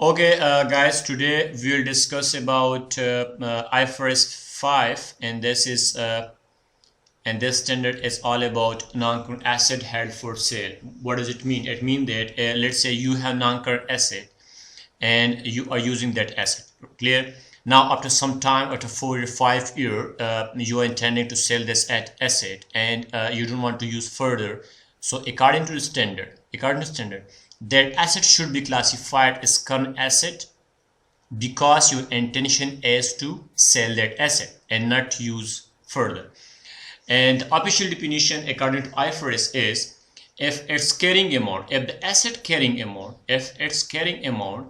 Okay, guys, today we will discuss about Ifrs 5, and this standard is all about non-current asset held for sale. What does it mean? It means that let's say you have non-current asset and you are using that asset. Clear? Now, after some time, after 4 or 5 years, you are intending to sell this asset, and you don't want to use further. So, according to the standard, that asset should be classified as current asset because your intention is to sell that asset and not use further. And the official definition according to IFRS is if its carrying amount, if the asset carrying amount, if its carrying amount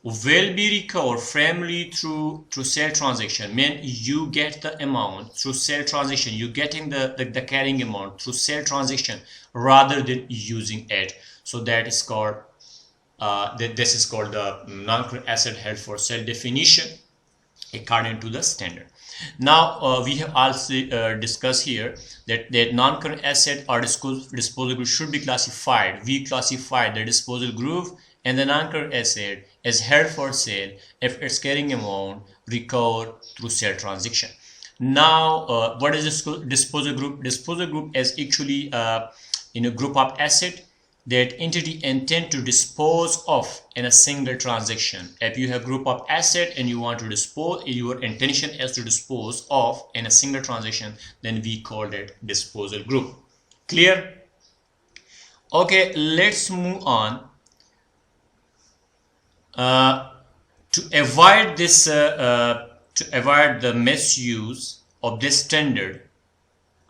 will be recovered primarily through sale transaction, mean you get the amount through sale transaction, you getting the carrying amount through sale transaction rather than using it. So that is called this is called the non-current asset held for sale definition according to the standard. Now we have also discussed here that non-current asset or disposal group should be classified. We classified the disposal group and the non-current asset as held for sale if its carrying amount recovered through sale transaction. Now what is this disposal group? Disposal group is actually in a group of asset that entity intend to dispose of in a single transaction. If you have group of asset and you want to dispose, your intention is to dispose of in a single transaction, then we call it disposal group. Clear? Okay, let's move on. To avoid this, to avoid the misuse of this standard,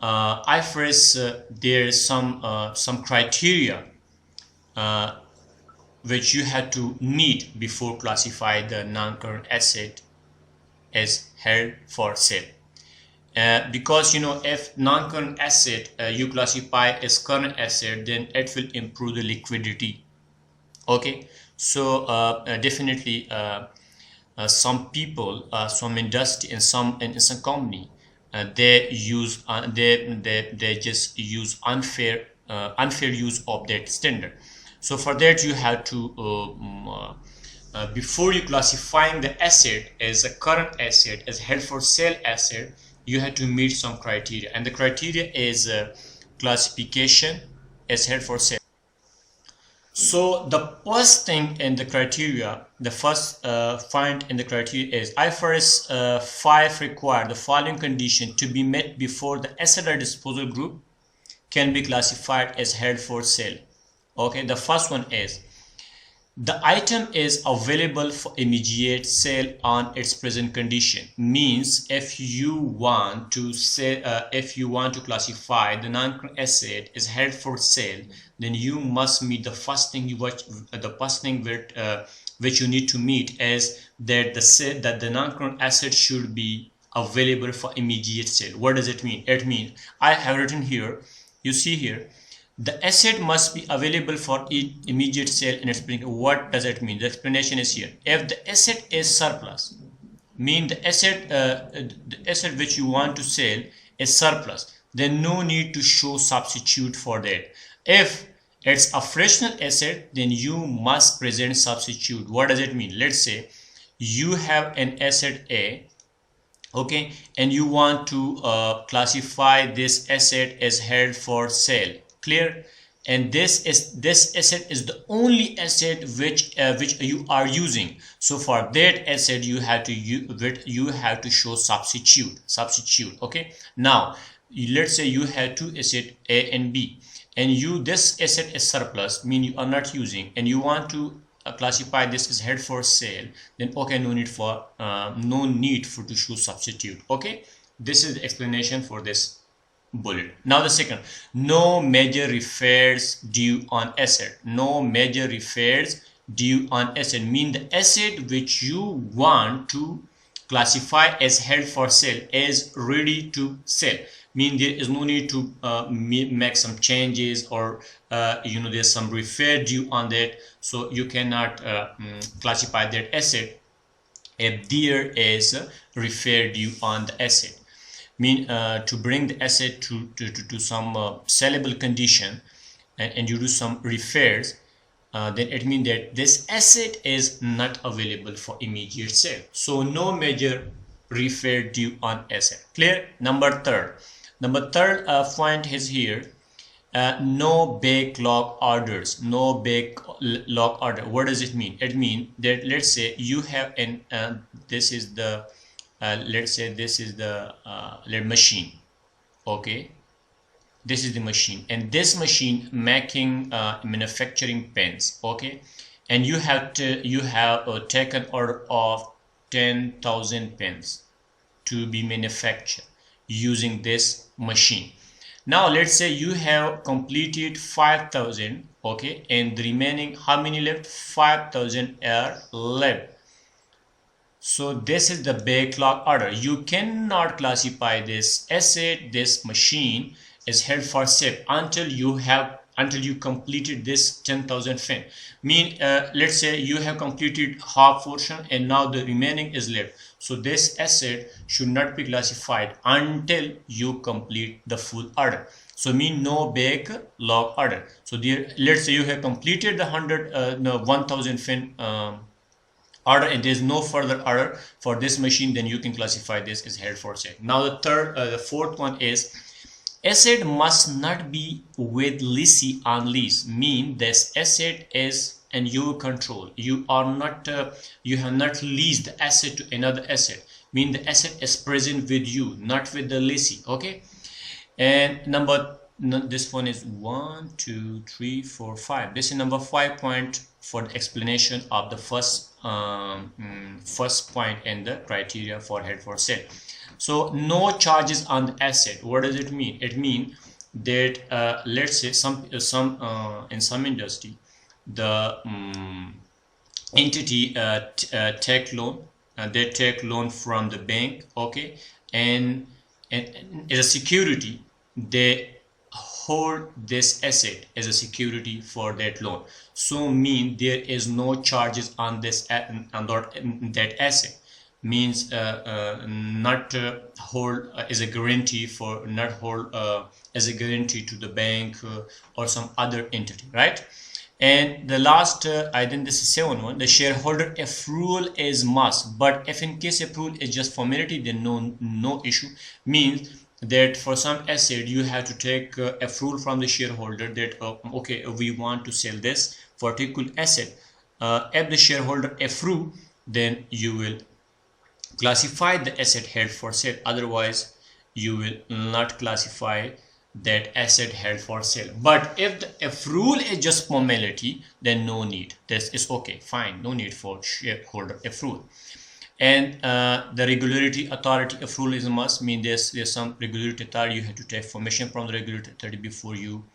IFRS there is some criteria which you had to meet before classify the non-current asset as held for sale. Because if non-current asset you classify as current asset, then it will improve the liquidity. Okay, so definitely some people, some industry, and some company, they use they just use unfair use of that standard. So for that you have to before you classifying the asset as a current asset, as held for sale asset, you have to meet some criteria, and the criteria is classification as held for sale. So the first thing in the criteria, the first find in the criteria is IFRS 5 require the following condition to be met before the asset or disposal group can be classified as held for sale. Okay, the first one is the item is available for immediate sale on its present condition. Means if you want to say if you want to classify the non-current asset as held for sale, then you must meet the first thing which you need to meet is that the non-current asset should be available for immediate sale. What does it mean? It means I have written here, you see here, the asset must be available for immediate sale in its present. What does it mean? The explanation is here. If the asset is surplus, mean the asset which you want to sell is surplus, then no need to show substitute for that. If it's a fractional asset, then you must present substitute. What does it mean? Let's say you have an asset A, okay, and you want to classify this asset as held for sale. Clear? And this asset is the only asset which you are using. So for that asset you have to show substitute. Okay, now let's say you have two assets A and B, and this asset is surplus, mean you are not using, and you want to classify this as held for sale, then okay, no need for to show substitute. Okay, this is the explanation for this bullet. Now the second, no major repairs due on asset. No major repairs due on asset mean the asset which you want to classify as held for sale is ready to sell, mean there is no need to make some changes, or there's some repair due on that, so you cannot classify that asset if there is a repair due on the asset. Mean to bring the asset to some sellable condition, and you do some repairs, then it means that this asset is not available for immediate sale. So no major refair due on asset. Clear? Number third point is here. No backlog orders. No backlog order. What does it mean? It means that let's say you have an this is the let's say this is the machine. Okay, this is the machine, and this machine making manufacturing pens. Okay, and you have taken order of 10,000 pens to be manufactured using this machine. Now let's say you have completed 5,000. Okay, and the remaining how many left? 5,000 are left. So this is the backlog order. You cannot classify this asset, this machine, as held for sale until you completed this 10,000 fen. Let's say you have completed half portion and now the remaining is left. So this asset should not be classified until you complete the full order. So no backlog order. So there, let's say you have completed the 1,000 fen order and there is no further order for this machine, then you can classify this as held for sale. Now the fourth one is asset must not be with lessee on lease. This asset is in your control. You are not you have not leased the asset to another asset. The asset is present with you, not with the lessee. Okay, and this one is 1 2 3 4 5. This is number 5 point for the explanation of the first point in the criteria for held for sale. So no charges on the asset. What does it mean? It means that let's say in some industry the entity take loan. They take loan from the bank. Okay, and as a security they hold this asset as a security for that loan. So there is no charges on this that asset. Not hold as a guarantee for not hold as a guarantee to the bank or some other entity, right? And the last I think this is 7 the shareholder approval is must, but if in case approval is just formality, then no issue. That for some asset you have to take approval from the shareholder that okay, we want to sell this particular asset. If the shareholder approve, then you will classify the asset held for sale. Otherwise you will not classify that asset held for sale. But if the approval is just formality, then no need. This is okay, fine, no need for shareholder approval. And the regulatory authority approval is a must. There's some regulatory authority. You have to take permission from the regulatory authority before you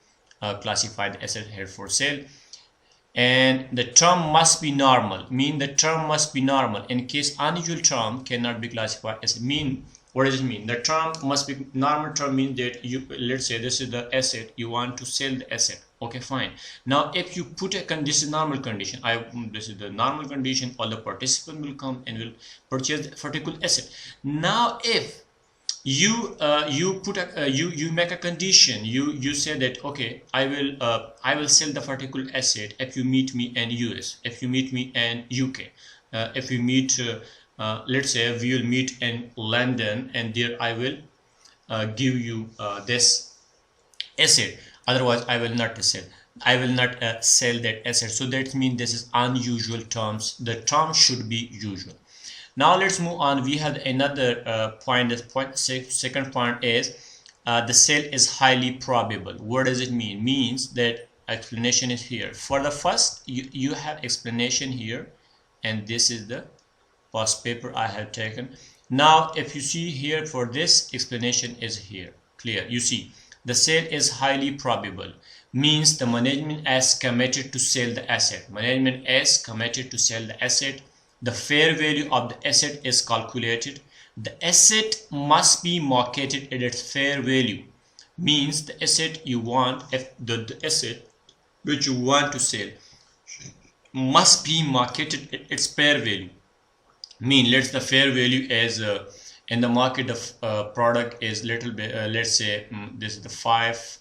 classify the asset held for sale. And the term must be normal. The term must be normal. In case unusual term cannot be classified as what does it mean? The term must be normal. Term means that let's say this is the asset, you want to sell the asset. Okay, fine. Now if you put this is normal condition, this is the normal condition, all the participant will come and will purchase the particular asset. Now if you you make a condition, you say that okay, I will sell the particular asset if you meet me in US, if you meet me in UK, if you meet let's say we will meet in London, and there I will give you this asset. Otherwise I will not sell. I will not sell that asset. So that means this is unusual terms. The term should be usual. Now let's move on. We have another point. Second point is the sale is highly probable. What does it mean? Means that explanation is here. For the first, you have explanation here, and this is the past paper I have taken. Now if you see here, for this explanation is here. Clear? You see the sale is highly probable. Means the management is committed to sell the asset. Management is committed to sell the asset. The fair value of the asset is calculated. The asset must be marketed at its fair value. Means the asset you want, if the asset which you want to sell must be marketed at its fair value. Let's the fair value as in the market of product is little bit let's say this is the 5,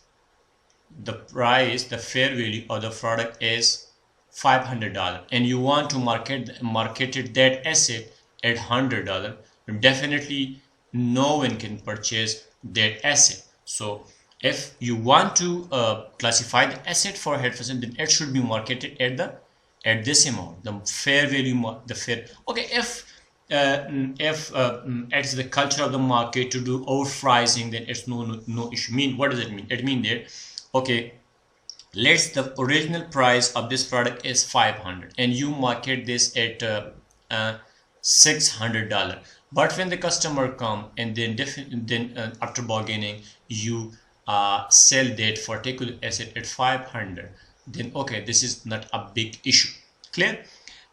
the price, the fair value of the product is $500 and you want to market that asset at $100, definitely no one can purchase that asset. So if you want to classify the asset for held for sale, then it should be marketed at this amount, the fair value, the fair. Okay, if it's the culture of the market to do overpricing, then it's no issue. What does it mean? It means that, okay, let's the original price of this product is 500 and you market this at $600, but when the customer come and then after bargaining you sell that particular asset at 500, then okay, this is not a big issue. Clear?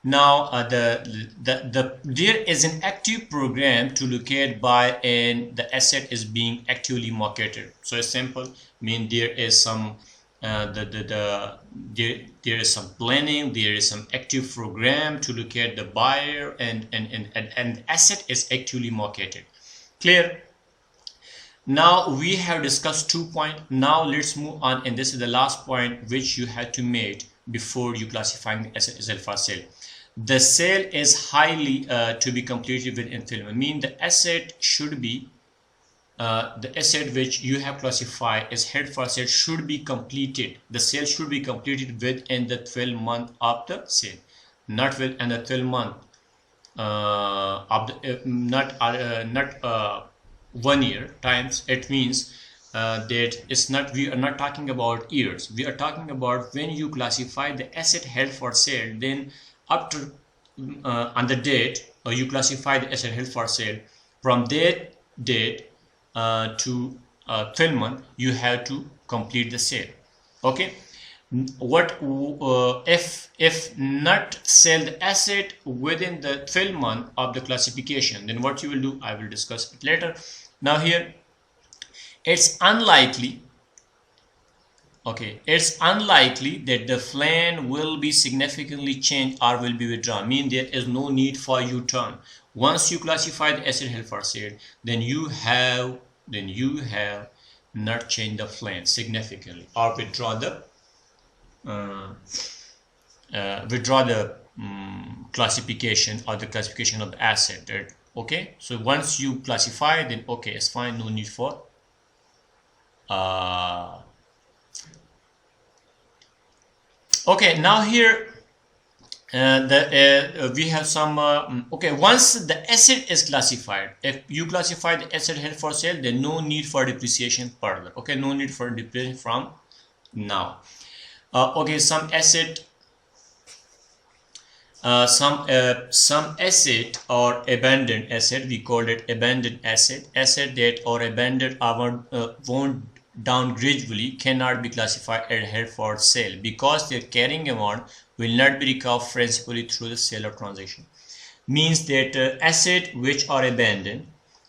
Now there is an active program to locate buy and the asset is being actively marketed. So it's simple, there is some there is some planning, there is some active program to locate the buyer and asset is actually marketed. Clear? Now we have discussed 2 points. Now let's move on, and this is the last point which you have to make before you classifying the asset as for sale. The sale is highly to be completed within 12 months. The asset should be the asset which you have classified as held for sale should be completed. The sale should be completed within the 12 months of the sale, not within the 12 months of the not 1 year times. It means that it's not, we are not talking about years, we are talking about when you classify the asset held for sale, then up to on the date you classify the asset held for sale, from that date to 12 months you have to complete the sale. Okay, what if not sell the asset within the 12 months of the classification, then what you will do, I will discuss it later. Now here it's unlikely, okay, it's unlikely that the plan will be significantly changed or will be withdrawn. There is no need for U-turn. Once you classify the asset held for sale, then you have not changed the plan significantly or withdraw the classification or the classification of the asset. That, okay, so once you classify, then okay, it's fine, no need for okay. Now here we have some okay, once the asset is classified, if you classify the asset held for sale, then no need for depreciation further. Okay, no need for depreciation from now. Okay, some asset some asset or abandoned asset, we called it abandoned asset that or abandoned wound down gradually cannot be classified as held for sale because their carrying amount will not be recovered principally through the sale or transaction. Means that asset which are abandoned,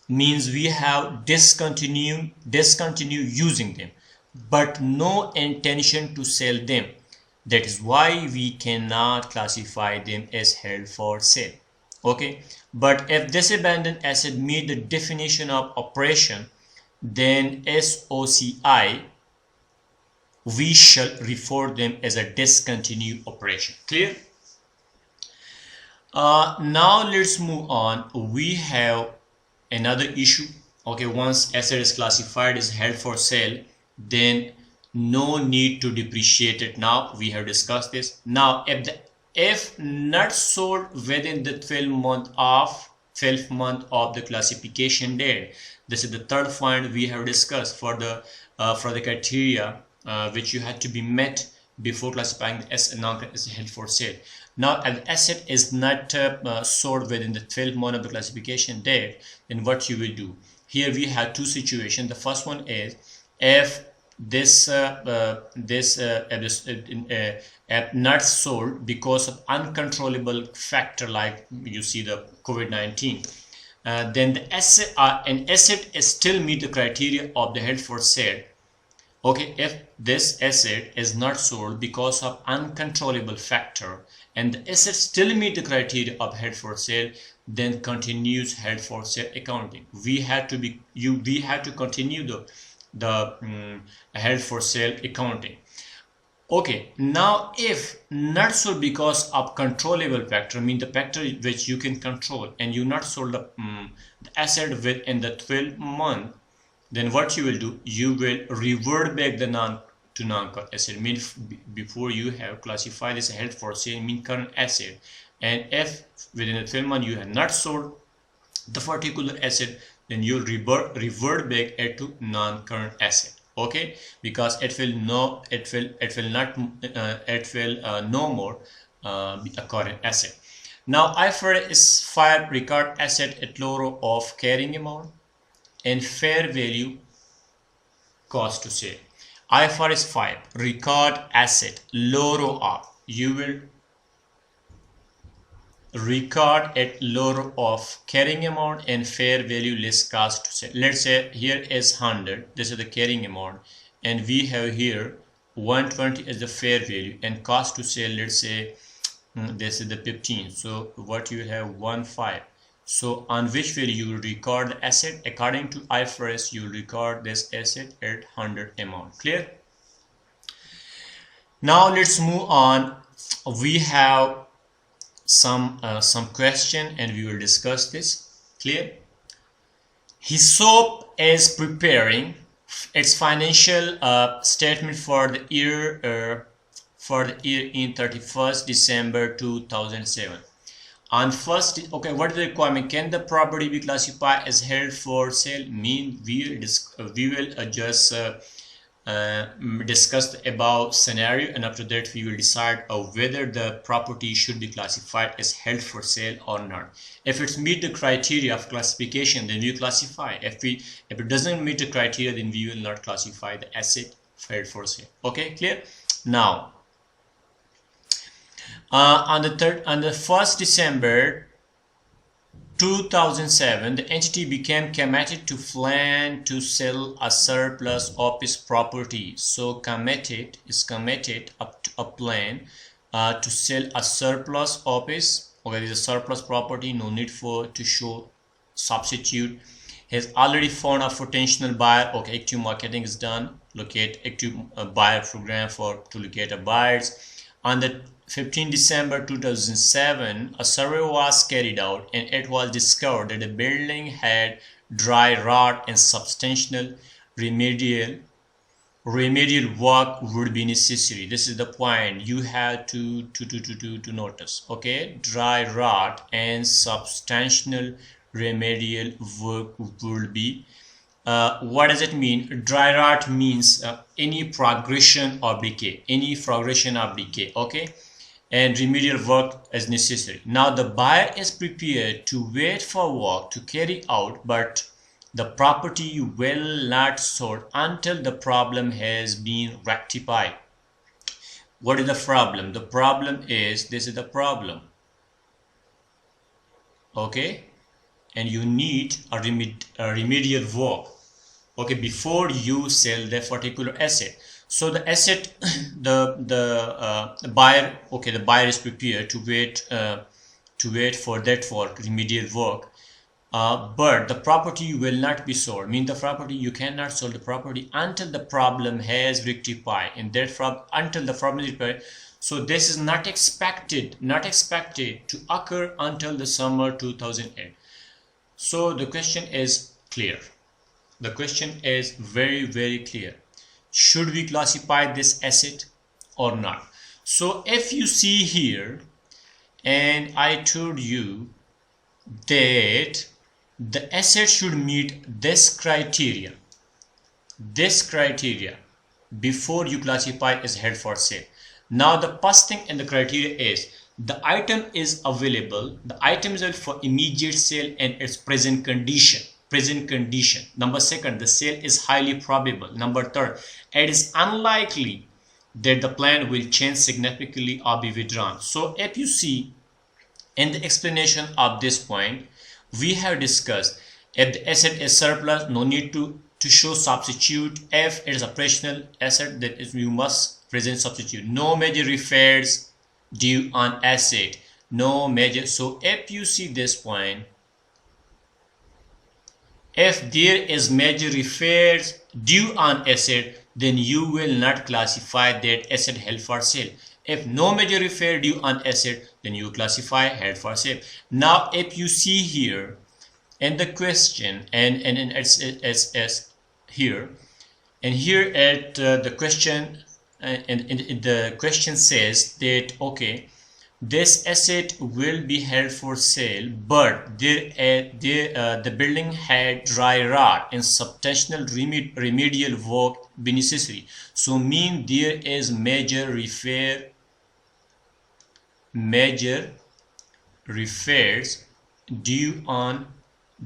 means we have discontinue using them but no intention to sell them. That is why we cannot classify them as held for sale. Okay, but if this abandoned asset meet the definition of operation, then SOCI, we shall refer them as a discontinued operation. Clear? Now let's move on. We have another issue. Okay, once asset is classified as held for sale, then no need to depreciate it. Now we have discussed this. Now if not sold within the 12 month of the classification date, this is the third point we have discussed for the criteria which you had to be met before classifying the asset as held for sale. Now if the asset is not sold within the 12 month of the classification date, then what you will do, here we have two situations. The first one is if this not sold because of uncontrollable factor like you see the COVID-19, then the asset an asset is still meet the criteria of the held for sale. Okay, if this asset is not sold because of uncontrollable factor and the asset still meet the criteria of held for sale, then continues held for sale accounting. We have to continue the held for sale accounting. Okay, now if not sold because of controllable factor, mean the factor which you can control, and you not sold the asset within the 12 month, then what you will do, you will revert back the non-current asset. Mean before you have classified this held for sale, mean current asset, and if within the 12 month you have not sold the particular asset, then you'll revert back it to non-current asset. Okay, because it will no more be a current asset. Now IFRS is 5 record asset at lower of carrying amount and fair value cost to sale. IFRS 5 record asset lower of, you will record at lower of carrying amount and fair value less cost to sale. Let's say here is 100, this is the carrying amount, and we have here 120 as the fair value, and cost to sale, let's say this is the 15. So what you have 15. So on which value you will record the asset? According to IFRS, you will record this asset at 100 amount. Clear? Now let's move on. We have some question and we will discuss this. Clear? Hisop is preparing its financial statement for the year in 31st December 2007. On first, okay, what is the requirement? Can the property be classified as held for sale? Mean we will just discuss the above scenario, and after that we will decide whether the property should be classified as held for sale or not. If it meet the criteria of classification, then we classify. If it doesn't meet the criteria, then we will not classify the asset held for sale. Okay, clear? Now on the 1st December 2007, the entity became committed to plan to sell a surplus office property. So committed is committed up to a plan to sell a surplus office. Okay, there is a surplus property, no need to show substitute. Has already found a potential buyer. Okay, active marketing is done. Locate active buyer program to locate a buyers. On the 15 December 2007, a survey was carried out and it was discovered that the building had dry rot and substantial remedial work would be necessary. This is the point you have to notice. Okay, dry rot and substantial remedial work would be. What does it mean? Dry rot means any progression of decay. Okay, and remedial work is necessary. Now the buyer is prepared to wait for work to carry out, but the property will not sold until the problem has been rectified. What is the problem? The problem is, this is the problem. Okay, and you need a remedial work, okay, before you sell the particular asset. So the asset, the buyer, okay, the buyer is prepared to wait for that work, remedial work, but the property will not be sold. Mean the property, you cannot sell the property until the problem has rectified, and that until the problem is rectified. So this is not expected to occur until the summer 2008. So the question is clear. The question is very, very clear. Should we classify this asset or not? So if you see here, and I told you that the asset should meet this criteria before you classify as held for sale. Now the first thing in the criteria is the item is available, the item is available for immediate sale and its present condition. Number second, the sale is highly probable. Number third, it is unlikely that the plan will change significantly or be withdrawn. So if you see in the explanation of this point, we have discussed if the asset is surplus, no need to show substitute. If it is operational asset, that is, you must present substitute. No major repairs due on asset, no major. So if you see this point, if there is major repairs due on asset, then you will not classify that asset held for sale. If no major repair due on asset, then you classify held for sale. Now if you see here in the question and as here and here at the question and the question says that okay, this asset will be held for sale, but the building had dry rot and substantial remedial work be necessary. So mean there is major repairs due on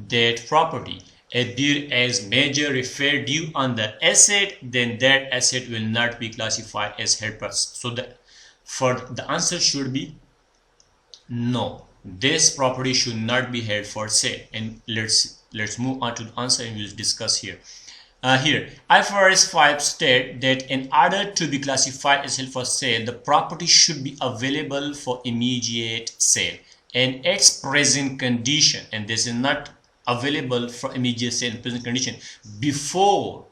that property. If there is major repair due on the asset, then that asset will not be classified as held for sale. So the answer should be no, this property should not be held for sale. And let's move on to the answer and we'll discuss here. Here IFRS 5 state that in order to be classified as held for sale, the property should be available for immediate sale in its present condition, and this is not available for immediate sale in present condition. Before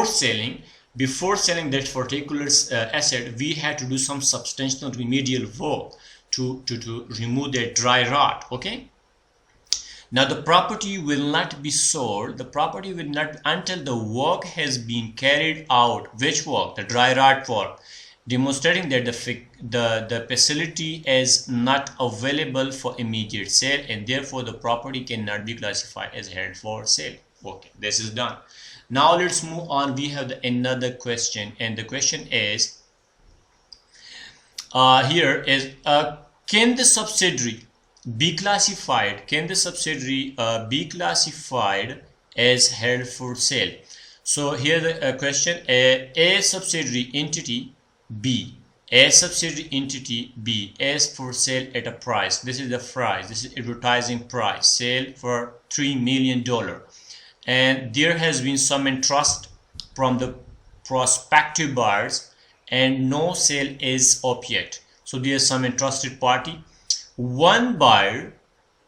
selling that particular asset, we had to do some substantial remedial work to remove that dry rot. Okay, now the property will not be sold, the property will not until the work has been carried out. Which work? The dry rot work, demonstrating that the facility is not available for immediate sale, and therefore the property cannot be classified as held for sale. Okay, this is done. Now let's move on. We have another question, and the question is here is can the subsidiary be classified? Can the subsidiary be classified as held for sale? So here the question: a subsidiary entity B, a subsidiary entity B is for sale at a price. This is the price. This is advertising price. Sale for $3 million, and there has been some interest from the prospective buyers, and no sale is up yet. So there is some interested party. One buyer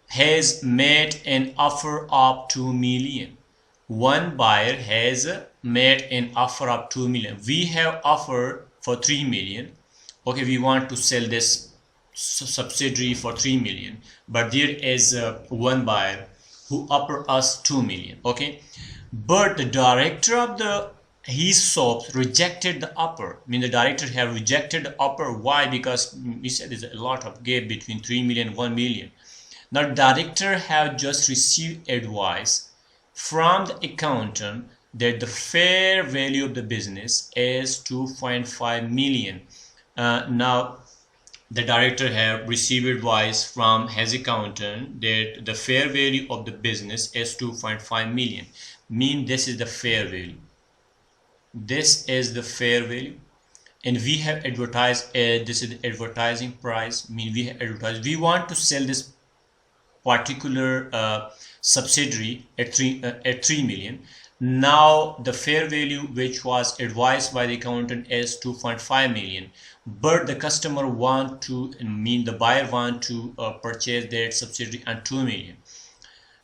has made an offer of $2 million. One buyer has made an offer of $2 million. We have offered for $3 million. Okay, we want to sell this subsidiary for $3 million, but there is one buyer who offered us $2 million. Okay, but the director of his shop rejected the offer. I mean, the director have rejected the offer. Why? Because we said there's a lot of gap between 3 million and 1 million. Now director have just received advice from the accountant that the fair value of the business is 2.5 million. Now the director have received advice from his accountant that the fair value of the business is 2.5 million. Mean this is the fair value. This is the fair value, and we have advertised. This is the advertising price. Mean we have advertised. We want to sell this particular subsidiary at 3 million. Now the fair value which was advised by the accountant is 2.5 million, but the customer want to, the buyer want to purchase that subsidiary at 2 million.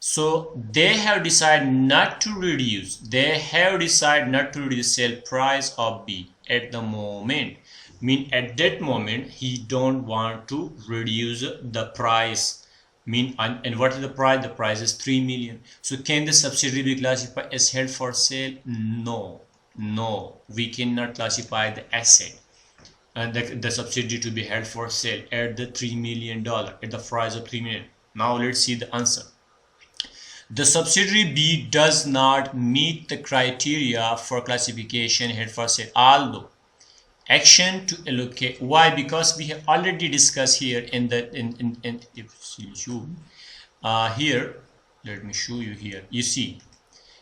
So they have decided not to reduce. They have decided not to reduce sale price of B at the moment. At that moment he don't want to reduce the price. And what is the price? The price is 3 million. So can the subsidiary be classified as held for sale? No, we cannot classify the asset and the subsidiary to be held for sale at the $3 million, at the price of 3 million. Now let's see the answer. The subsidiary B does not meet the criteria for classification held for sale, although action to allocate. Why? Because we have already discussed here here. Let me show you here. You see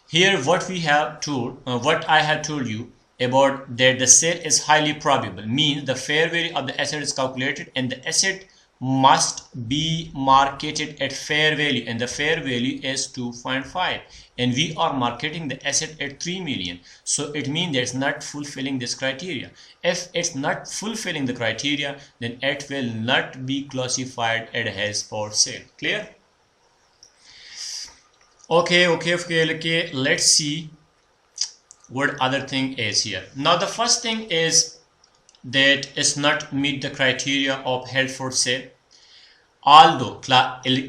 here what we have told, what I have told you about that the sale is highly probable. Means the fair value of the asset is calculated, and the asset must be marketed at fair value, and the fair value is 2.5, and we are marketing the asset at 3 million. So it means that it's not fulfilling this criteria. If it's not fulfilling the criteria, then it will not be classified as for sale. Clear? Okay, let's see what other thing is here. Now the first thing is that it's not meet the criteria of held for sale. Although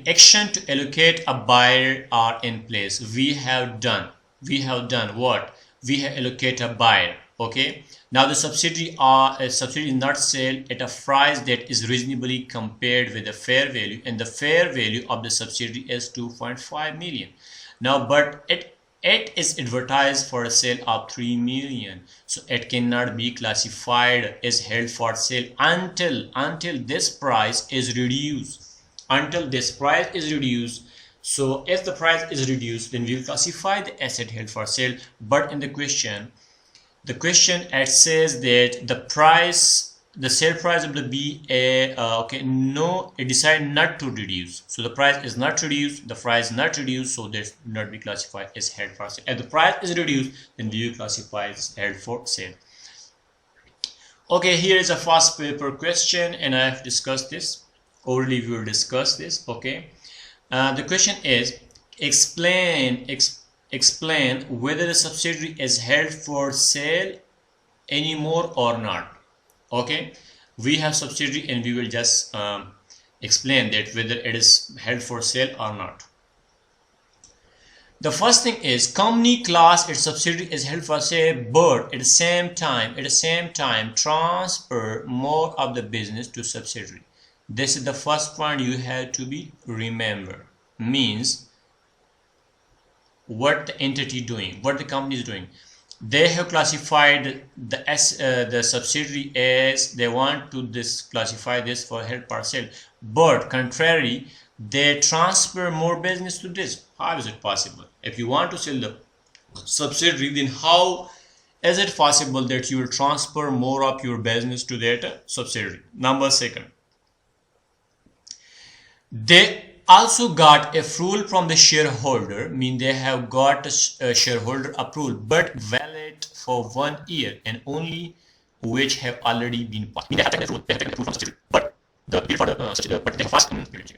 action to allocate a buyer are in place, we have done what? We have allocated a buyer. Okay. Now the subsidiary is not sold at a price that is reasonably compared with the fair value, and the fair value of the subsidiary is 2.5 million. Now, but it is advertised for a sale of 3 million, so it cannot be classified as held for sale until this price is reduced. So if the price is reduced, then we will classify the asset held for sale. But in the question it says that the sale price will be it decided not to reduce. So the price is not reduced, so this will not be classified as held for sale. If the price is reduced, then we will classify as held for sale. Okay, here is a fast paper question, and I have discussed this. Orally we will discuss this. Okay, the question is explain whether the subsidiary is held for sale anymore or not. Okay, we have subsidiary and we will just explain that whether it is held for sale or not. The first thing is company class its subsidiary is held for sale, but at the same time transfer more of the business to subsidiary. This is the first point you have to be remember. Means what the entity doing, what the company is doing. They have classified the subsidiary as they want to classify this for held for sale, but contrary, they transfer more business to this. How is it possible? If you want to sell the subsidiary, then how is it possible that you will transfer more of your business to that subsidiary? Number second, they also got approval from the shareholder, mean they have got a shareholder approval, but valid for 1 year and only which have already been passed. Mean they have taken approval from subsidiary, but the period for the subsidiary, but they have passed period.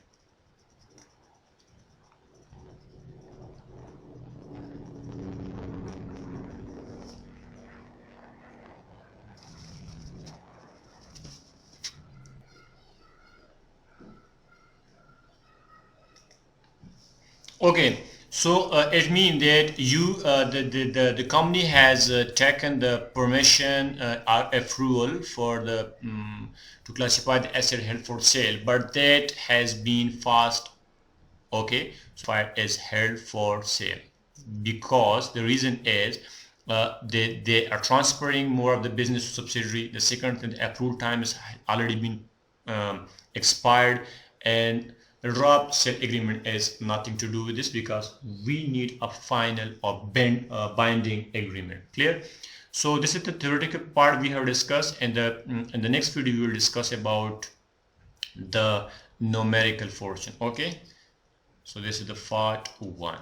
Okay, so it means that the company has taken the permission or approval for the to classify the asset held for sale, but that has been passed. Okay, so it is held for sale because the reason is they are transferring more of the business to subsidiary. The second, the approval time has already been expired, and the drop sale agreement has nothing to do with this because we need a final or binding agreement. Clear? So this is the theoretical part we have discussed, and in the next video we will discuss about the numerical portion. Okay, so this is the part 1.